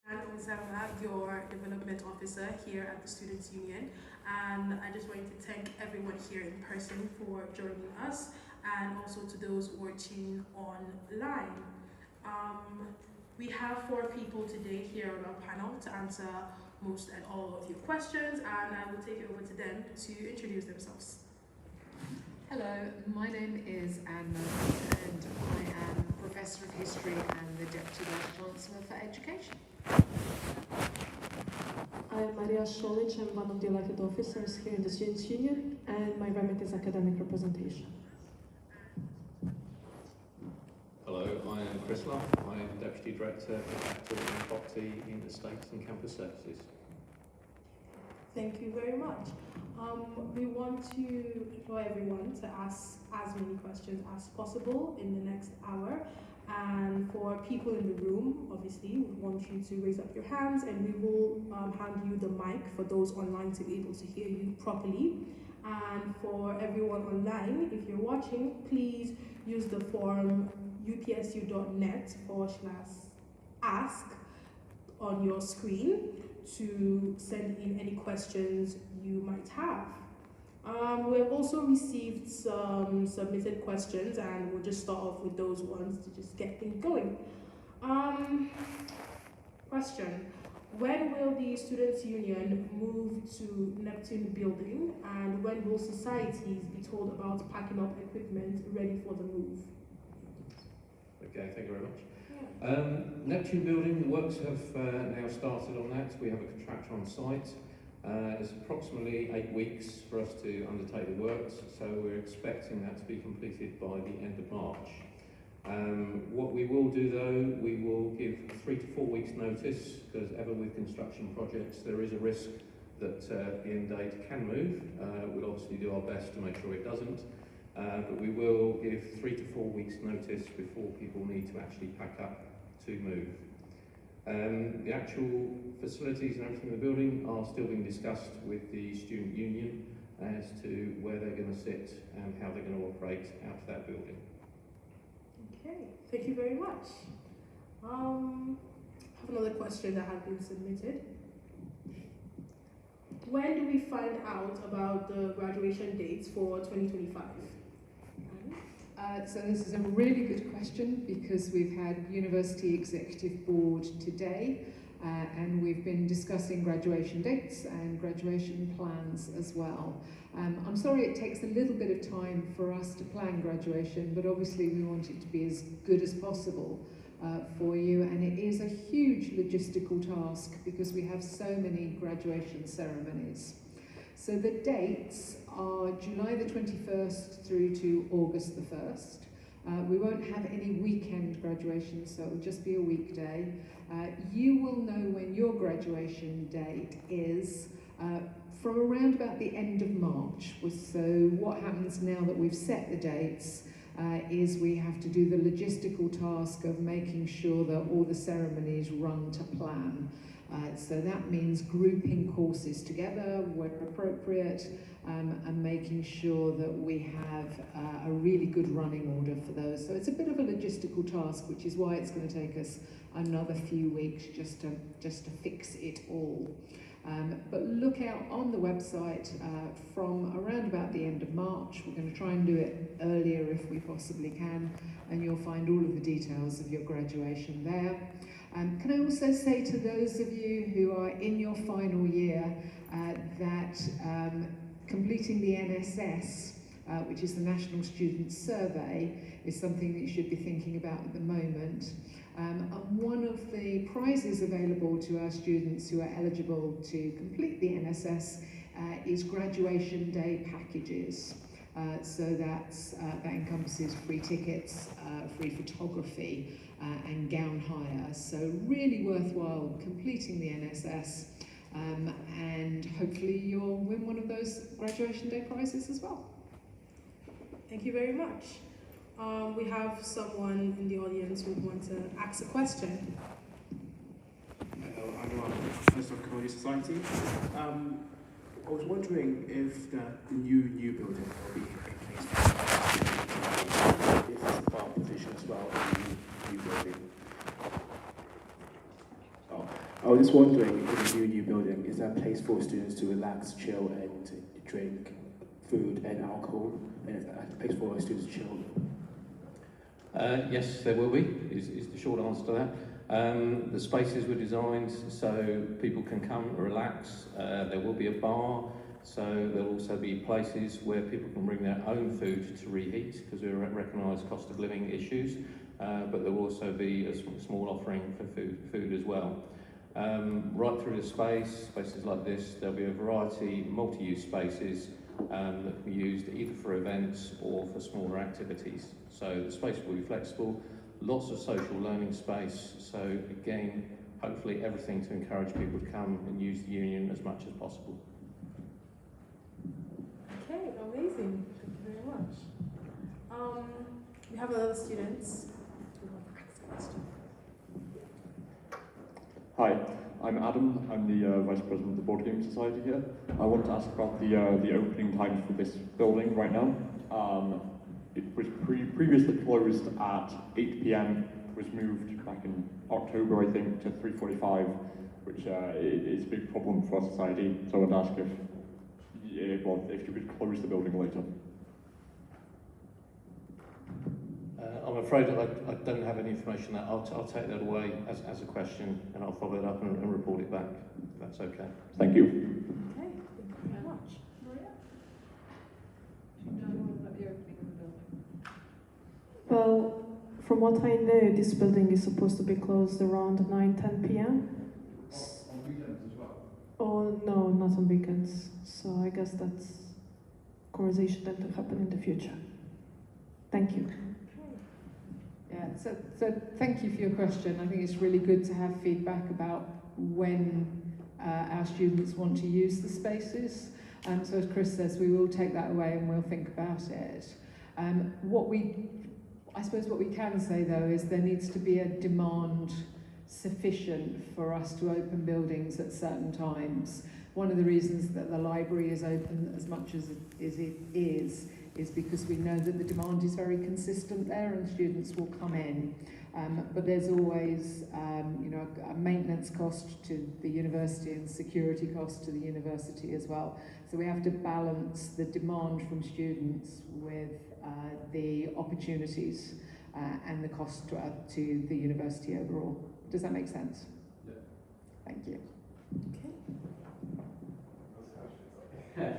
And Ozama, your development officer here at the Students' Union. And I just wanted to thank everyone here in person for joining us and also to those watching online. We have 4 people today here on our panel to answer most and all of your questions, and I will take it over to them to introduce themselves. Hello, my name is Anne Murphy and I am Professor of History and the Deputy Vice-Chancellor for Education. I'm Maria Šolić, I'm one of the elected officers here in the Students' Union, and my remit is academic representation. Hello, I am Chris Love. I am Deputy Director for Capital and Property in Estates and Campus Services. Thank you very much. We want to employ everyone to ask as many questions as possible in the next hour. And for people in the room, obviously, we want you to raise up your hands and we will hand you the mic for those online to be able to hear you properly. And for everyone online, if you're watching, please use the form upsu.net/ask on your screen to send in any questions you might have. We have also received some submitted questions and we'll just start off with those ones to just get things going. Question: when will the Students' Union move to Neptune building, and when will societies be told about packing up equipment ready for the move? Okay, thank you very much. Neptune building, the works have now started on that. We have a contractor on site. It's approximately 8 weeks for us to undertake the works, so we're expecting that to be completed by the end of March. What we will do though, we will give 3 to 4 weeks notice, because ever with construction projects there is a risk that the end date can move. We'll obviously do our best to make sure it doesn't, but we will give 3 to 4 weeks notice before people need to actually pack up to move. The actual facilities and everything in the building are still being discussed with the student union as to where they're going to sit and how they're going to operate out of that building. Okay, thank you very much. I have another question that has been submitted. When do we find out about the graduation dates for 2025? So this is a really good question because we've had University Executive Board today and we've been discussing graduation dates and graduation plans as well. I'm sorry it takes a little bit of time for us to plan graduation, but obviously we want it to be as good as possible for you, and it is a huge logistical task because we have so many graduation ceremonies. So the dates are July the 21st through to August the 1st. We won't have any weekend graduations, so it will just be a weekday. You will know when your graduation date is from around about the end of March. So what happens now that we've set the dates is we have to do the logistical task of making sure that all the ceremonies run to plan. So that means grouping courses together where appropriate and making sure that we have a really good running order for those. So it's a bit of a logistical task, which is why it's going to take us another few weeks just to fix it all. But look out on the website from around about the end of March. We're going to try and do it earlier if we possibly can, and you'll find all of the details of your graduation there. Can I also say to those of you who are in your final year that completing the NSS, which is the National Student Survey, is something that you should be thinking about at the moment. And one of the prizes available to our students who are eligible to complete the NSS is graduation day packages. So that encompasses free tickets, free photography, and gown hire. So really worthwhile completing the NSS, and hopefully you'll win one of those graduation day prizes as well. Thank you very much. We have someone in the audience who would want to ask a question. Hello, I'm Professor of Community Society. I was wondering if the new building will be in place, if it's a part position as well, the new building. I was just wondering, in the new building, is there a place for students to relax, chill, and drink food and alcohol? And a place for students to chill? Yes, there will be, is the short answer to that. The spaces were designed so people can come and relax. There will be a bar, so there'll also be places where people can bring their own food to reheat, because we recognise cost of living issues, but there will also be a small offering for food as well. Right through the spaces like this, there'll be a variety, multi-use spaces that can be used either for events or for smaller activities. So the space will be flexible, lots of social learning space, so again, hopefully everything to encourage people to come and use the union as much as possible. Okay, amazing. Thank you very much. We have other students. Hi, I'm Adam. I'm the Vice President of the Board Game Society here. I want to ask about the opening times for this building right now. It was previously closed at 8 p.m. was moved back in October, I think, to 3:45, which is a big problem for our society. So I would ask if you could close the building later. I'm afraid I don't have any information on that. I'll take that away as a question, and I'll follow it up and report it back, if that's okay. Thank you. Okay, thank you very much. Maria? Do you know more about the opening of the building? Well, from what I know, this building is supposed to be closed around 9-10 p.m. On weekends as well? Oh, no, not on weekends. So I guess that's a conversation that will happen in the future. Thank you. Yeah, so thank you for your question. I think it's really good to have feedback about when our students want to use the spaces. So as Chris says, we will take that away and we'll think about it. I suppose what we can say though is there needs to be a demand sufficient for us to open buildings at certain times. One of the reasons that the library is open as much as it is because we know that the demand is very consistent there and students will come in. But there's always a maintenance cost to the university and security cost to the university as well. So we have to balance the demand from students with the opportunities and the cost to the university overall. Does that make sense? Yeah. Thank you. Okay.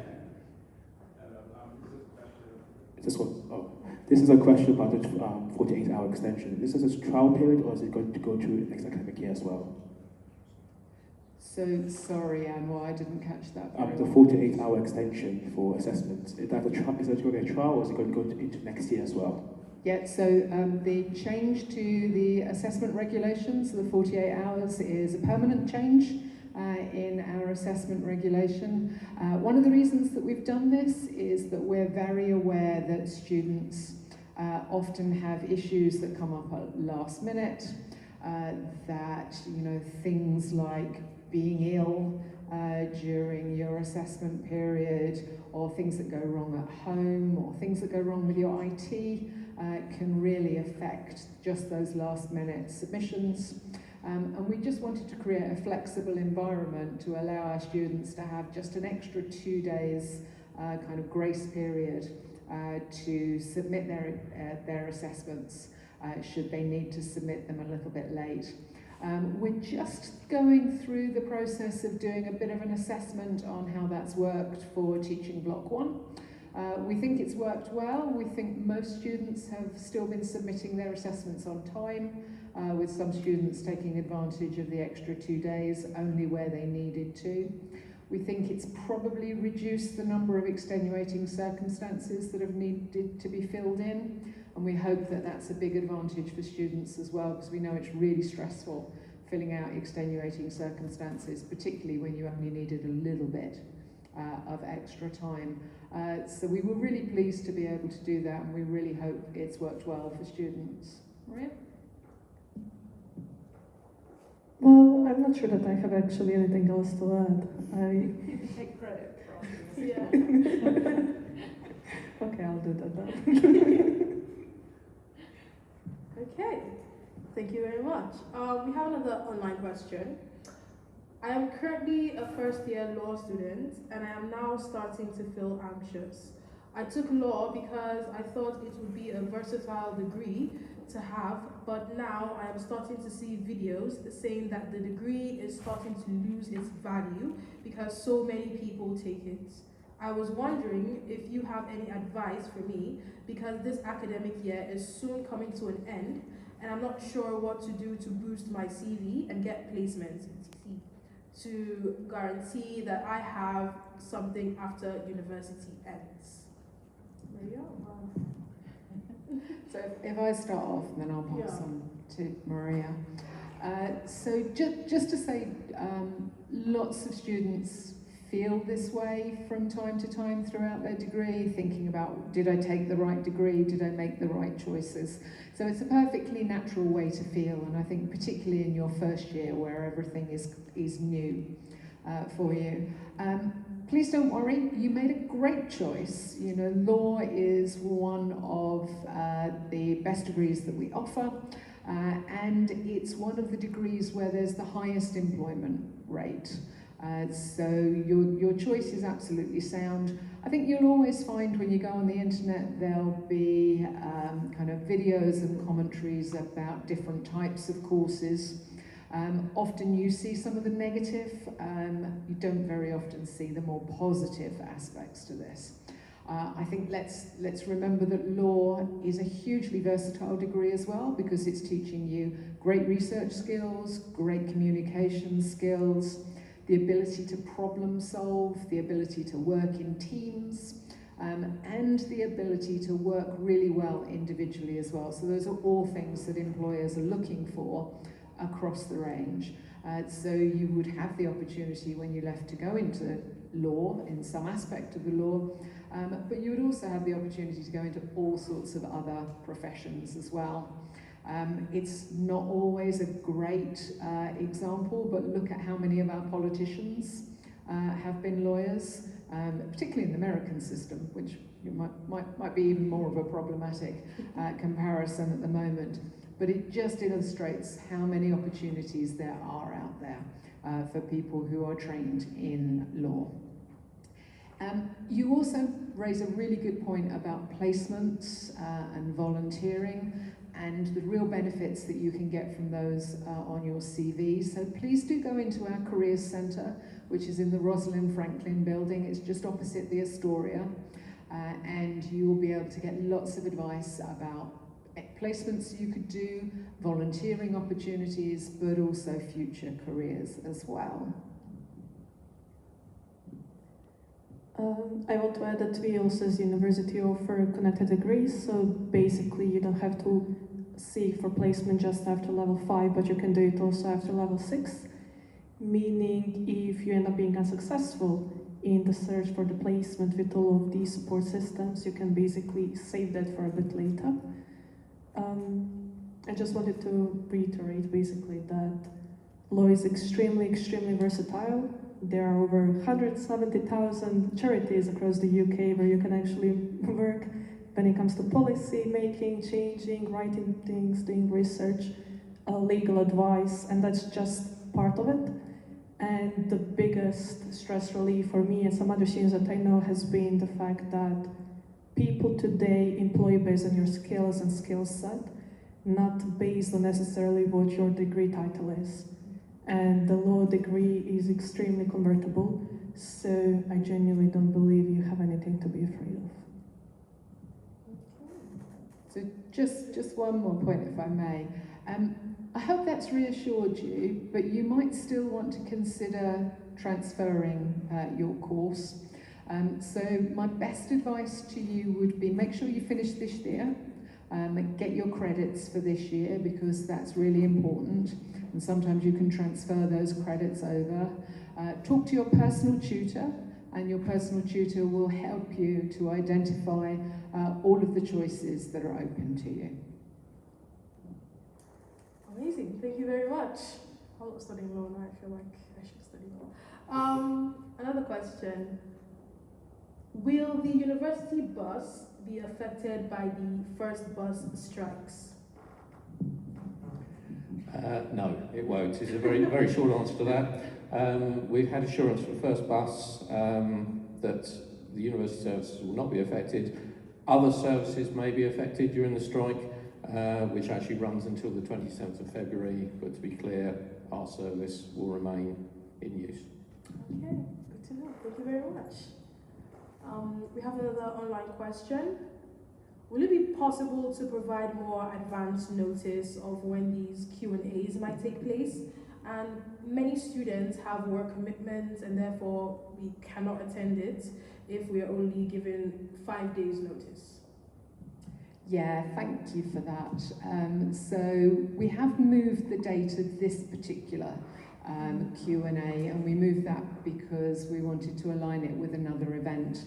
This is a question about the 48-hour extension. This is a trial period, or is it going to go through next academic year as well? So sorry, Anne, I didn't catch that. The 48-hour extension for assessments. Is that going to be a trial, or is it going to go into next year as well? Yeah, so the change to the assessment regulations, the 48 hours, is a permanent change in our assessment regulation. One of the reasons that we've done this is that we're very aware that students often have issues that come up at last minute, that things like being ill during your assessment period, or things that go wrong at home, or things that go wrong with your IT can really affect just those last minute submissions. And we just wanted to create a flexible environment to allow our students to have just an extra 2 days kind of grace period to submit their assessments should they need to submit them a little bit late. We're just going through the process of doing a bit of an assessment on how that's worked for teaching block 1. We think it's worked well. We think most students have still been submitting their assessments on time, with some students taking advantage of the extra 2 days only where they needed to. We think it's probably reduced the number of extenuating circumstances that have needed to be filled in, and we hope that that's a big advantage for students as well, because we know it's really stressful filling out extenuating circumstances, particularly when you only needed a little bit of extra time. So we were really pleased to be able to do that, and we really hope it's worked well for students. Maria? Well, I'm not sure that I have actually anything else to add. You can take credit for asking. Yeah. Okay, I'll do that then. Okay, thank you very much. We have another online question. I am currently a first-year law student, and I am now starting to feel anxious. I took law because I thought it would be a versatile degree to have, but now I am starting to see videos saying that the degree is starting to lose its value because so many people take it. I was wondering if you have any advice for me because this academic year is soon coming to an end and I'm not sure what to do to boost my CV and get placements to guarantee that I have something after university ends. Maria? So if I start off, then I'll pass on to Maria. So just to say, lots of students feel this way from time to time throughout their degree, thinking about, did I take the right degree? Did I make the right choices? So it's a perfectly natural way to feel, and I think particularly in your first year where everything is new for you. Please don't worry, you made a great choice. You know, law is one of the best degrees that we offer, and it's one of the degrees where there's the highest employment rate. So your choice is absolutely sound. I think you'll always find when you go on the internet there'll be kind of videos and commentaries about different types of courses. Often you see some of the negative, you don't very often see the more positive aspects to this. I think let's remember that law is a hugely versatile degree as well, because it's teaching you great research skills, great communication skills, the ability to problem solve, the ability to work in teams, and the ability to work really well individually as well. So those are all things that employers are looking for across the range. So you would have the opportunity when you left to go into law, in some aspect of the law, but you would also have the opportunity to go into all sorts of other professions as well. It's not always a great example, but look at how many of our politicians have been lawyers, particularly in the American system, which might be even more of a problematic comparison at the moment. But it just illustrates how many opportunities there are out there for people who are trained in law. You also raise a really good point about placements and volunteering and the real benefits that you can get from those on your CV. So please do go into our Careers Centre, which is in the Rosalind Franklin building. It's just opposite the Astoria, and you will be able to get lots of advice about placements you could do, volunteering opportunities, but also future careers as well. I want to add that we also as university offer connected degrees, so basically you don't have to seek for placement just after level 5, but you can do it also after level 6, meaning if you end up being unsuccessful in the search for the placement with all of these support systems, you can basically save that for a bit later. I just wanted to reiterate basically that law is extremely versatile. There are over 170,000 charities across the UK where you can actually work when it comes to policy making, changing, writing things, doing research, legal advice, and that's just part of it. And the biggest stress relief for me and some other students that I know has been the fact that people today employ based on your skills and skill set, not based on necessarily what your degree title is. And the law degree is extremely convertible, so I genuinely don't believe you have anything to be afraid of. So just one more point, if I may. I hope that's reassured you, but you might still want to consider transferring your course. So my best advice to you would be make sure you finish this year, get your credits for this year, because that's really important. And sometimes you can transfer those credits over. Talk to your personal tutor, and your personal tutor will help you to identify all of the choices that are open to you. Amazing, thank you very much. I'm not studying law now, I feel like I should study law. Another question. Will the university bus be affected by the first bus strikes? No, it won't. It's a very, very short answer to that. We've had assurance from the first bus that the university services will not be affected. Other services may be affected during the strike, which actually runs until the 27th of February, but to be clear, our service will remain in use. Okay, good to know. Thank you very much. We have another online question. Will it be possible to provide more advance notice of when these Q&As might take place? And many students have work commitments and therefore we cannot attend it if we are only given 5 days notice. Yeah, thank you for that. So we have moved the date of this particular Q&A, and we moved that because we wanted to align it with another event.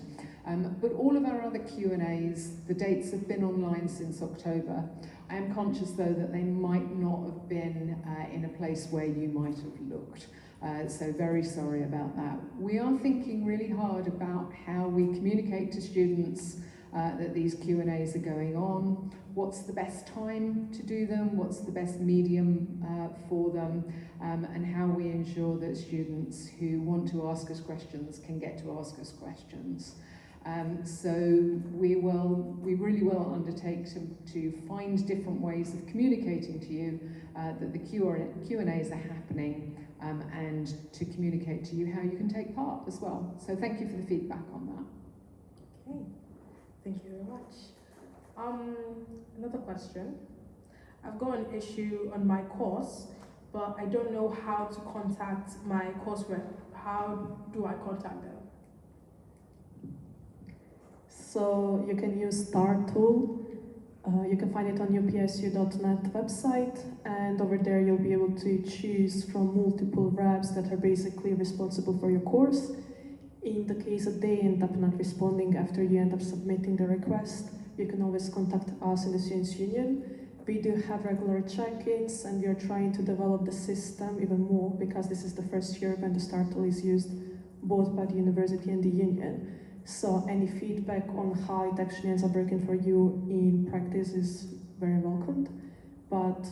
But all of our other Q&As, the dates have been online since October. I am conscious though that they might not have been in a place where you might have looked. So very sorry about that. We are thinking really hard about how we communicate to students that these Q&As are going on, what's the best time to do them, what's the best medium for them, and how we ensure that students who want to ask us questions can get to ask us questions. So we really will undertake to find different ways of communicating to you that the Q&As are happening, and to communicate to you how you can take part as well. So thank you for the feedback on that. Okay, thank you very much. Another question. I've got an issue on my course, but I don't know how to contact my course rep. How do I contact them? So you can use STAR tool. You can find it on UPSU.net website, and over there you'll be able to choose from multiple reps that are basically responsible for your course. In the case that they end up not responding after you end up submitting the request, you can always contact us in the Students' Union. We do have regular check-ins, and we are trying to develop the system even more because this is the first year when the STAR tool is used both by the university and the union. So any feedback on how it actually ends up working for you in practice is very welcomed. But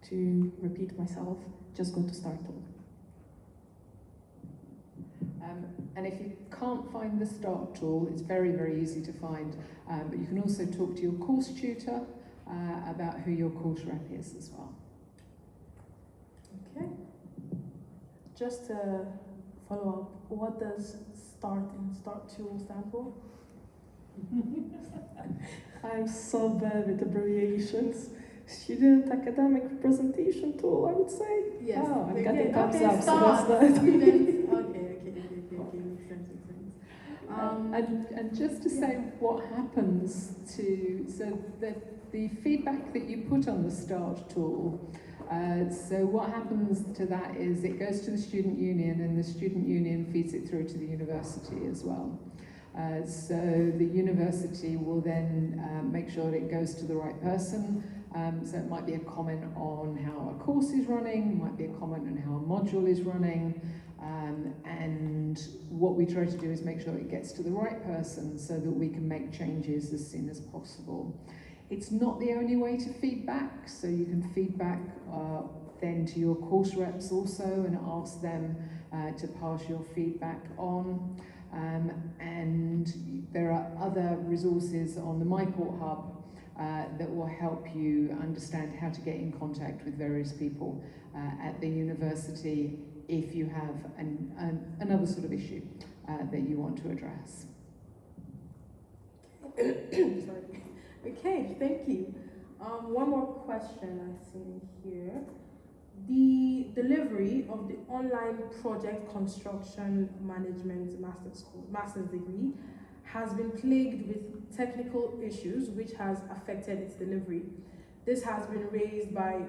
to repeat myself, just go to STAR tool. And if you can't find the STAR tool, it's very, very easy to find. But you can also talk to your course tutor about who your course rep is as well. Okay. Just to follow up, what does START and START tool stand for? I'm so bad with abbreviations. Student Academic Representation Tool, I would say. Yes. Oh, I'm getting thumbs okay, up, so START. that's that. Students. Okay, makes sense. And just to say what happens to, so the feedback that you put on the START tool, so what happens to that is it goes to the student union, and the student union feeds it through to the university as well. So the university will then make sure that it goes to the right person. So it might be a comment on how a course is running, might be a comment on how a module is running, and what we try to do is make sure it gets to the right person so that we can make changes as soon as possible. It's not the only way to feedback, so you can feedback then to your course reps also and ask them to pass your feedback on. And there are other resources on the MyPort Hub that will help you understand how to get in contact with various people at the university if you have another sort of issue that you want to address. Sorry. Okay, thank you. One more question I see here. The delivery of the online project construction management master's degree has been plagued with technical issues which has affected its delivery. This has been raised by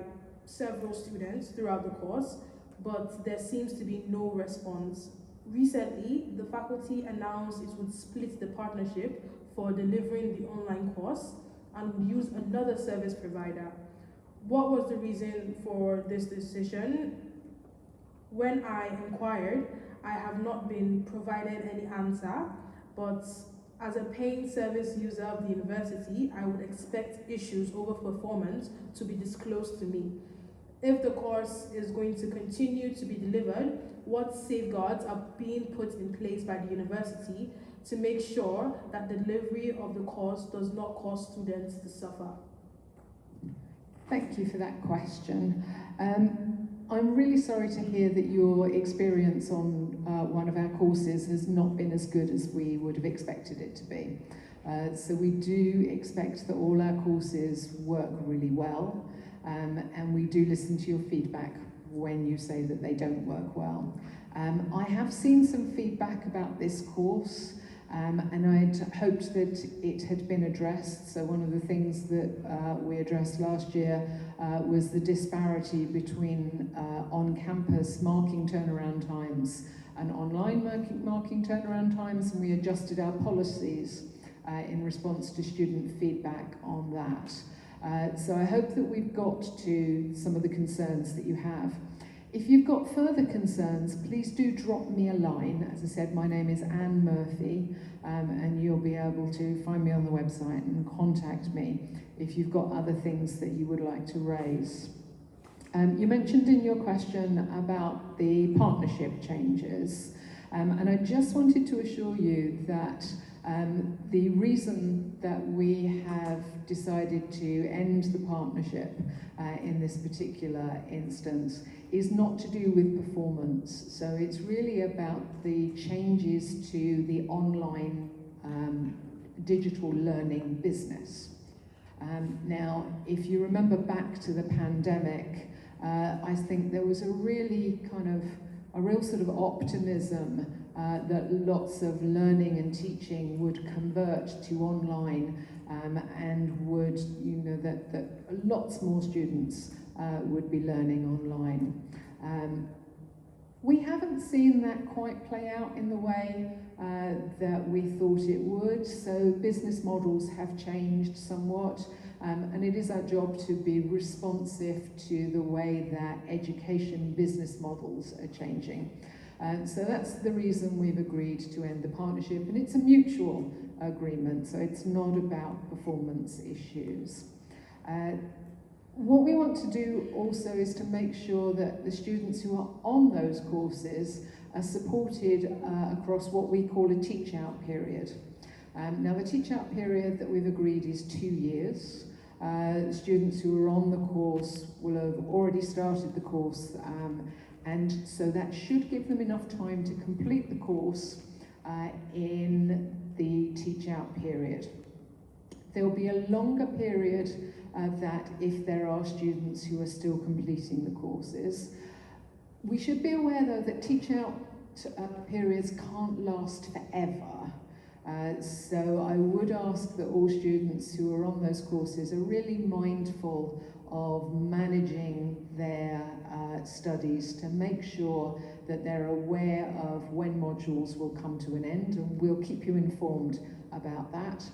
several students throughout the course, but there seems to be no response. Recently, the faculty announced it would split the partnership for delivering the online course and would use another service provider. What was the reason for this decision? When I inquired, I have not been provided any answer, but as a paying service user of the university, I would expect issues over performance to be disclosed to me. if the course is going to continue to be delivered, what safeguards are being put in place by the university to make sure that the delivery of the course does not cause students to suffer? Thank you for that question. I'm really sorry to hear that your experience on one of our courses has not been as good as we would have expected it to be. So we do expect that all our courses work really well, and we do listen to your feedback when you say that they don't work well. I have seen some feedback about this course, and I'd hoped that it had been addressed. So one of the things that we addressed last year was the disparity between on-campus marking turnaround times and online marking turnaround times, and we adjusted our policies in response to student feedback on that. So I hope that we've got to some of the concerns that you have. If you've got further concerns, please do drop me a line. As I said, my name is Anne Murphy, and you'll be able to find me on the website and contact me if you've got other things that you would like to raise. You mentioned in your question about the partnership changes, and I just wanted to assure you that the reason that we have decided to end the partnership in this particular instance is not to do with performance. So it's really about the changes to the online digital learning business. Now, if you remember back to the pandemic, I think there was a really a real sort of optimism that lots of learning and teaching would convert to online, and would, that lots more students would be learning online. We haven't seen that quite play out in the way that we thought it would, so business models have changed somewhat, and it is our job to be responsive to the way that education business models are changing. So that's the reason we've agreed to end the partnership, and it's a mutual agreement, so it's not about performance issues. What we want to do also is to make sure that the students who are on those courses are supported across what we call a teach-out period. Now, the teach-out period that we've agreed is 2 years. Students who are on the course will have already started the course, and so that should give them enough time to complete the course in the teach-out period. There will be a longer period that if there are students who are still completing the courses. We should be aware, though, that teach-out periods can't last forever. So I would ask that all students who are on those courses are really mindful of managing their studies to make sure that they're aware of when modules will come to an end, and we'll keep you informed about that.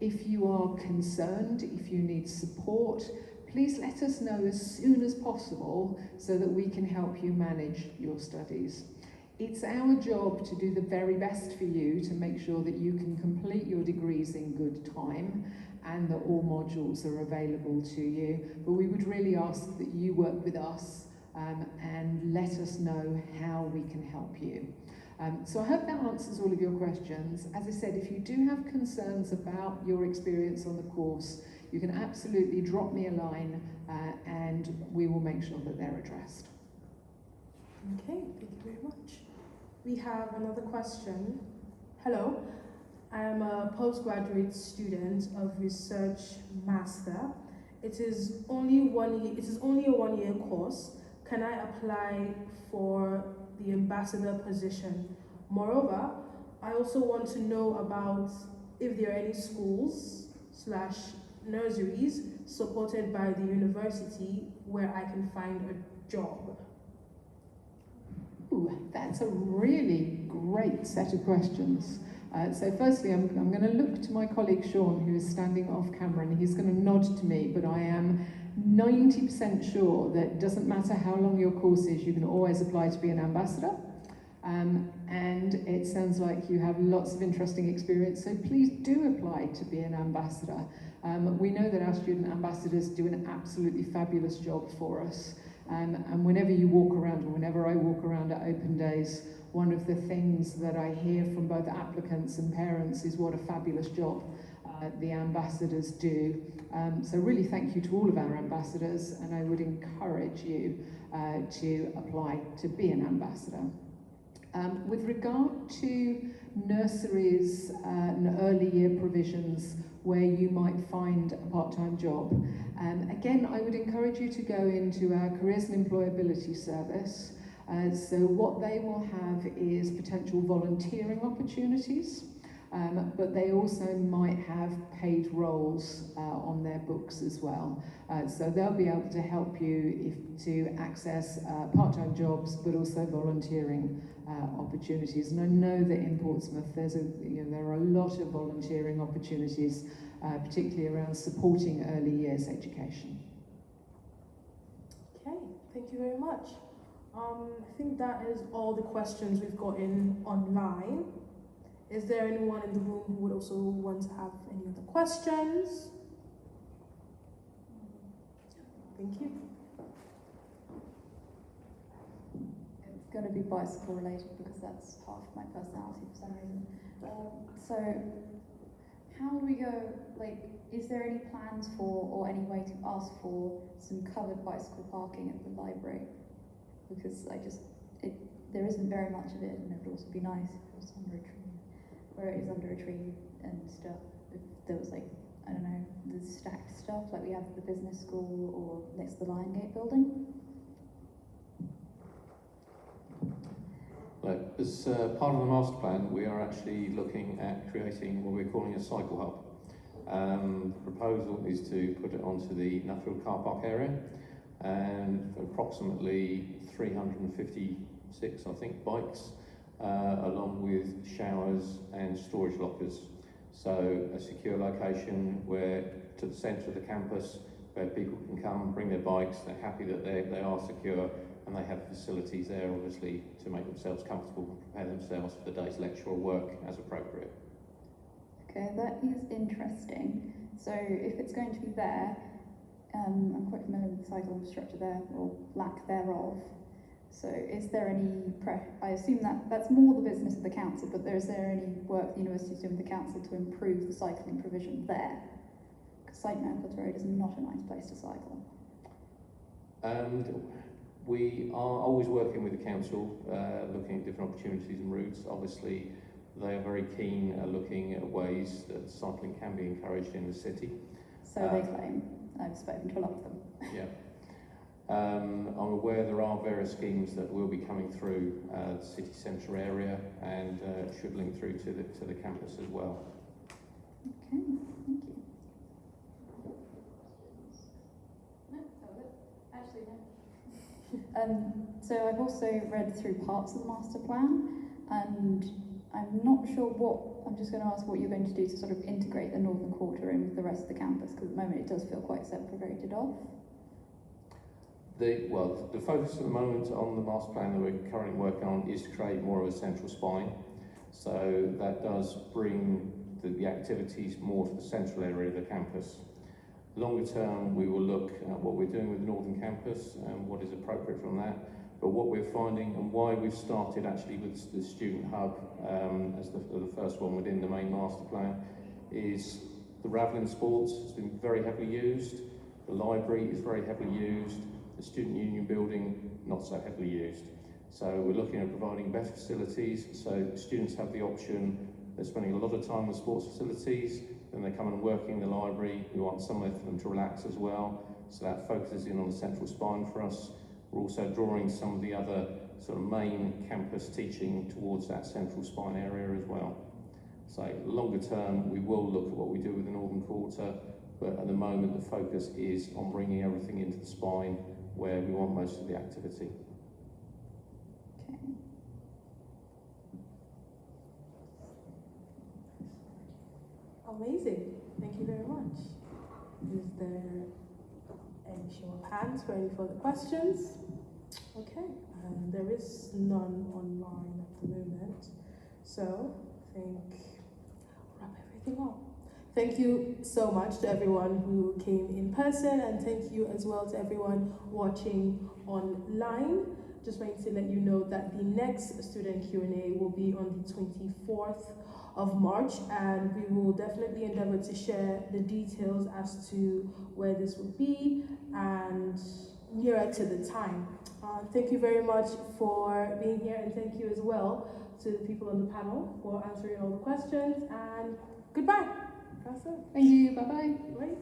If you are concerned, if you need support, please let us know as soon as possible so that we can help you manage your studies. It's our job to do the very best for you to make sure that you can complete your degrees in good time and that all modules are available to you. But we would really ask that you work with us and let us know how we can help you. So I hope that answers all of your questions. As I said, if you do have concerns about your experience on the course, you can absolutely drop me a line and we will make sure that they're addressed. Okay, thank you very much. We have another question. Hello, I am a postgraduate student of Research Master. It is only a 1-year course. Can I apply for the ambassador position? Moreover, I also want to know about if there are any schools/nurseries supported by the university where I can find a job. Ooh, that's a really great set of questions. So firstly, I'm going to look to my colleague Sean, who is standing off camera, and he's going to nod to me, but I am 90% sure that it doesn't matter how long your course is, you can always apply to be an ambassador. And it sounds like you have lots of interesting experience, so please do apply to be an ambassador. We know that our student ambassadors do an absolutely fabulous job for us, And whenever you walk around, or whenever I walk around at open days, one of the things that I hear from both applicants and parents is what a fabulous job the ambassadors do. So really thank you to all of our ambassadors, and I would encourage you to apply to be an ambassador. With regard to nurseries and early year provisions where you might find a part-time job, again, I would encourage you to go into our Careers and Employability Service. So what they will have is potential volunteering opportunities, but they also might have paid roles on their books as well. So they'll be able to help you to access part-time jobs, but also volunteering opportunities. And I know that in Portsmouth there are a lot of volunteering opportunities, particularly around supporting early years education. Okay, thank you very much. I think that is all the questions we've got in online. Is there anyone in the room who would also want to have any other questions? Thank you. It's going to be bicycle related because that's half my personality for some reason. So how do we go, like, is there any plans for or any way to ask for some covered bicycle parking at the library? Because there isn't very much of it, and it would also be nice if it was under a tree, where it is under a tree and stuff. If there was, like, I don't know, the stacked stuff like we have at the business school or next to the Lion Gate building. Right. As part of the master plan, we are actually looking at creating what we're calling a cycle hub. The proposal is to put it onto the Nuffield car park area, and approximately 356, I think, bikes, along with showers and storage lockers. So a secure location where, to the centre of the campus, where people can come, bring their bikes, they're happy that they are secure, and they have facilities there, obviously, to make themselves comfortable and prepare themselves for the day's lecture or work as appropriate. Okay, that is interesting. So if it's going to be there, I'm quite familiar with the cycle infrastructure there, or lack thereof. So is there any I assume that's more the business of the council, but is there any work the university is doing with the council to improve the cycling provision there? Because St Mary Road is not a nice place to cycle. We are always working with the council, looking at different opportunities and routes. Obviously, they are very keen at looking at ways that cycling can be encouraged in the city. So they claim. I've spoken to a lot of them. Yeah. I'm aware there are various schemes that will be coming through the city centre area and should link through to the campus as well. Okay, thank you. No, that was it. Actually, no. So I've also read through parts of the master plan, and I'm not sure I'm just going to ask what you're going to do to sort of integrate the northern quarter in with the rest of the campus, because at the moment it does feel quite separated off. The focus at the moment on the master plan that we're currently working on is to create more of a central spine. So that does bring the activities more to the central area of the campus. Longer term, we will look at what we're doing with the northern campus and what is appropriate from that. But what we're finding, and why we've started actually with the student hub as the first one within the main master plan, is the Ravelin Sports has been very heavily used, the library is very heavily used, the student union building not so heavily used. So we're looking at providing better facilities, so students have the option. They're spending a lot of time in the sports facilities, then they come and work in the library. We want somewhere for them to relax as well, so that focuses in on the central spine for us. We're also drawing some of the other sort of main campus teaching towards that central spine area as well. So longer term, we will look at what we do with the northern quarter, but at the moment the focus is on bringing everything into the spine where we want most of the activity. Okay. Amazing. Thank you very much. Is there any show of hands for any further questions? Okay, there is none online at the moment, so I think wrap everything up. Thank you so much to everyone who came in person, and thank you as well to everyone watching online. Just wanted to let you know that the next student Q&A will be on the 24th of March, and we will definitely endeavor to share the details as to where this will be and nearer to the time. Thank you very much for being here, and thank you as well to the people on the panel for answering all the questions, and goodbye. That's it. Thank you. Bye-bye. Bye.